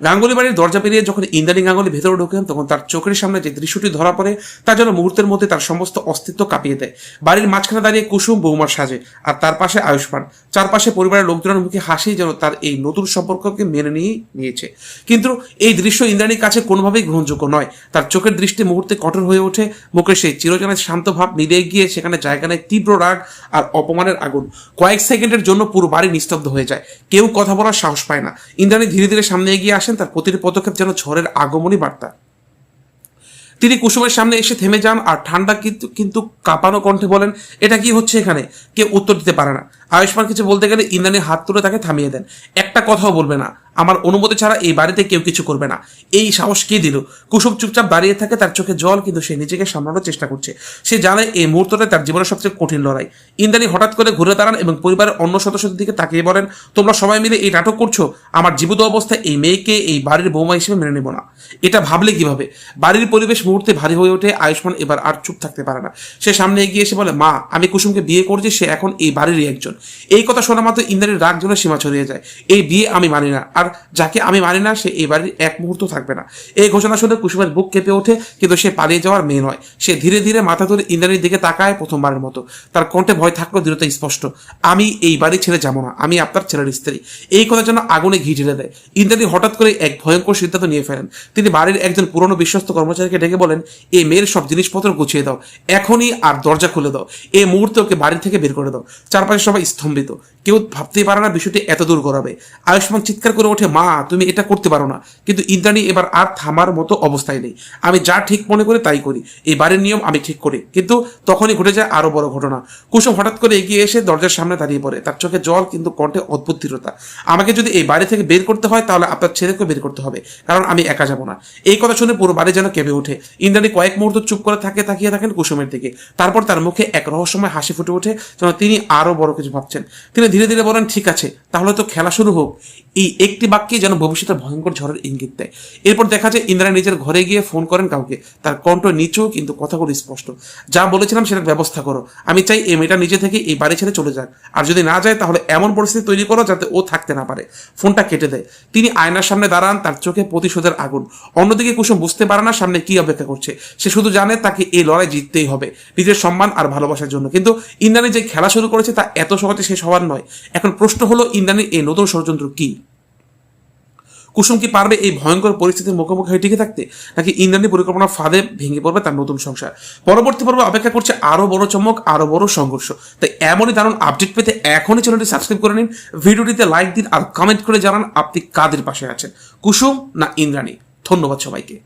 গাঙ্গুলি বাড়ির দরজা পেরিয়ে যখন ইন্দ্রাণী গাঙ্গুলি ভেতরে ঢোকেন তখন তার চোখের সামনে যে দৃশ্যটি ধরা পড়ে তা যেন মুহূর্তের মধ্যে তার সমস্ত অস্তিত্ব কাঁপিয়ে দেয়। বাড়ির মাঝখানে দাঁড়িয়ে কুসুম বৌমার সাজে, আর তার পাশে আয়ুষ্মান। চারপাশে পরিবারের লোকজনের মুখে হাসি যেন তার এই নতুন সম্পর্ককে মেনে নিয়েছে। কিন্তু এই দৃশ্য ইন্দ্রাণীর কাছে কোনোভাবেই গ্রহণযোগ্য নয়। তার চোখের দৃষ্টি মুহূর্তে কঠোর হয়ে ওঠে, মুখের সেই চিরচেনা শান্ত ভাব মিলিয়ে গিয়ে সেখানে জায়গা নেয় তীব্র রাগ আর অপমানের আগুন। কয়েক সেকেন্ডের জন্য পুরো বাড়ি নিস্তব্ধ হয়ে যায়, কেউ কথা বলার সাহস পায় না। ইন্দ্রাণী ধীরে ধীরে সামনে এগিয়ে আসেন, তার প্রতিটি পদক্ষেপ যেন ঝড়ের আগমনী বার্তা। তিনি কুসুমের সামনে এসে থেমে যান আর ঠান্ডা কিন্তু কাঁপানো কণ্ঠে বলেন, এটা কি হচ্ছে এখানে? কেউ উত্তর দিতে পারে না। আয়ুষ্মান কিছু বলতে গেলে ইন্দ্রাণী হাত তুলে তাকে থামিয়ে দেন। একটা কথাও বলবে না, আমার অনুমতি ছাড়া এই বাড়িতে কেউ কিছু করবে না। এই সাহস কে দিল? কুসুম চুপচাপ দাঁড়িয়ে থাকে, তার চোখে জল, কিন্তু সে নিজেকে সামলানোর চেষ্টা করছে। সে জানে এই মুহূর্তটা তার জীবনের সবচেয়ে কঠিন লড়াই। ইন্দ্রাণী হঠাৎ করে ঘুরে দাঁড়ান এবং পরিবারের অন্য সদস্যদের দিকে তাকিয়ে বলেন, তোমরা সবাই মিলে এই নাটক করছো? আমার জীবিত অবস্থায় এই মেয়েকে এই বাড়ির বৌমা হিসেবে মেনে নেব না। এটা ভাবলে কিভাবে? বাড়ির পরিবেশ মুহূর্তে ভারী হয়ে ওঠে। আয়ুষ্মান এবার আর চুপ থাকতে পারে না। সে সামনে এগিয়ে এসে বলে, মা, আমি কুসুমকে বিয়ে করছি, সে এখন এই বাড়িরই একজন। এই কথা শোনা মাত্র ইন্দ্রাণীর রাগ যেন সীমা ছড়িয়ে যায়। এই বিয়ে আমি মানি না, আর যাকে আমি মানি না সে এই বাড়ির এক মুহূর্ত থাকবে না। এই ঘোষণা শুনে কুসুমের বুক কেঁপে ওঠে, কিন্তু সে পালিয়ে যাওয়ার মেয়ে নয়। সে ধীরে ধীরে মাথা তুলে ইন্দ্রাণীর দিকে তাকায়, প্রথমবারের মতো। তার কণ্ঠে ভয় থাকলেও দৃঢ়তা স্পষ্ট। আমি এই বাড়ি ছেড়ে যাবো না, আমি আপনার ছেলের স্ত্রী। এই কথা যেন আগুনে ঘি ঢেলে দেয়। ইন্দ্রাণী হঠাৎ করে এক ভয়ঙ্কর সিদ্ধান্ত নিয়ে ফেলেন। তিনি বাড়ির একজন পুরনো বিশ্বস্ত কর্মচারীকে ডেকে বলেন, এই মেয়ের সব জিনিসপত্র গুছিয়ে দাও এখনই, আর দরজা খুলে দাও। এই মুহূর্তে ওকে বাড়ি থেকে বের করে দাও। চারপাশে সবাই স্তম্ভিত, কেউ ভাবতেই পারে না বিষয়টি এত দূর গড়াবে। আয়ুষ্মান চিৎকার করে ওঠে, মা, তুমি এটা করতে পারো না। কিন্তু ইন্দ্রাণী এবার আর থামার মতো অবস্থায় নেই। আমি যা ঠিক মনে করি তাই করি, এই বাড়ির নিয়ম আমি ঠিক করি। কিন্তু তখনই ঘটে যায় আরো বড় ঘটনা। কুসুম হঠাৎ করে এগিয়ে এসে দরজার সামনে দাঁড়িয়ে পড়ে, তার চোখে জল, কিন্তু কণ্ঠে অদ্ভুত দৃঢ়তা। আমাকে যদি এই বাড়ি থেকে বের করতে হয় তাহলে আপনার ছেলেকে বের করতে হবে, কারণ আমি একা যাব না। এই কথা শুনে পুরো বাড়ি যেন কেঁপে ওঠে। ইন্দ্রাণী কয়েক মুহূর্ত চুপ করে তাকিয়ে থাকেন কুসুমের দিকে। তারপর তার মুখে এক রহস্যময় হাসি ফুটে ওঠে, যেন তিনি আরো বড় কিছু ভাবছেন। তিনি ধীরে ধীরে বলেন, ঠিক আছে, তাহলে তো খেলা শুরু হোক। এই একটি বাক্যে যেন ভবিষ্যতের ভয়ঙ্কর ঝড়ের ইঙ্গিত দেয়। এরপর দেখা যায় ইন্দ্রাণী নিজের ঘরে গিয়ে ফোন করেন কাউকে। তার কণ্ঠ নিচু, কিন্তু কথাগুলো স্পষ্ট। যা বলেছিলাম সেটার ব্যবস্থা করো। আমি চাই এই মেয়েটা নিজে থেকে এই বাড়ি ছেড়ে চলে যাক, আর যদি না যায় তাহলে এমন পরিস্থিতি তৈরি করো যাতে ও থাকতে না পারে। ফোনটা কেটে দেয়। তিনি আয়নার সামনে দাঁড়ান, তার চোখে প্রতিশোধের আগুন। অন্যদিকে কুসুম বুঝতে পারে না সামনে কি অপেক্ষা করছে। সে শুধু জানে তাকে এই লড়াই জিততেই হবে, নিজের সম্মান আর ভালোবাসার জন্য। কিন্তু ইন্দ্রাণী যে খেলা শুরু করেছে তা এত সহজে শেষ হওয়ার নয়। এখন প্রশ্ন হলো, ইন্দ্রাণীর এই নতুন ষড়যন্ত্র কি? কুসুম কি পারবে এই ভয়ঙ্কর পরিস্থিতির মুখোমুখি হয়ে টিকে থাকতে, নাকি ইন্দ্রাণী পরিকল্পনার ফাঁদে ভেঙে পড়বে তার নতুন সংসার? পরবর্তী পর্বে অপেক্ষা করছে আরো বড় চমক, আরো বড় সংঘর্ষ। তাই এমনই দারুণ আপডেট পেতে এখনই চ্যানেলটি সাবস্ক্রাইব করে নিন, ভিডিওটিতে লাইক দিন আর কমেন্ট করে জানান আপনি কাদের পাশে আছেন, কুসুম না ইন্দ্রাণী। ধন্যবাদ সবাইকে।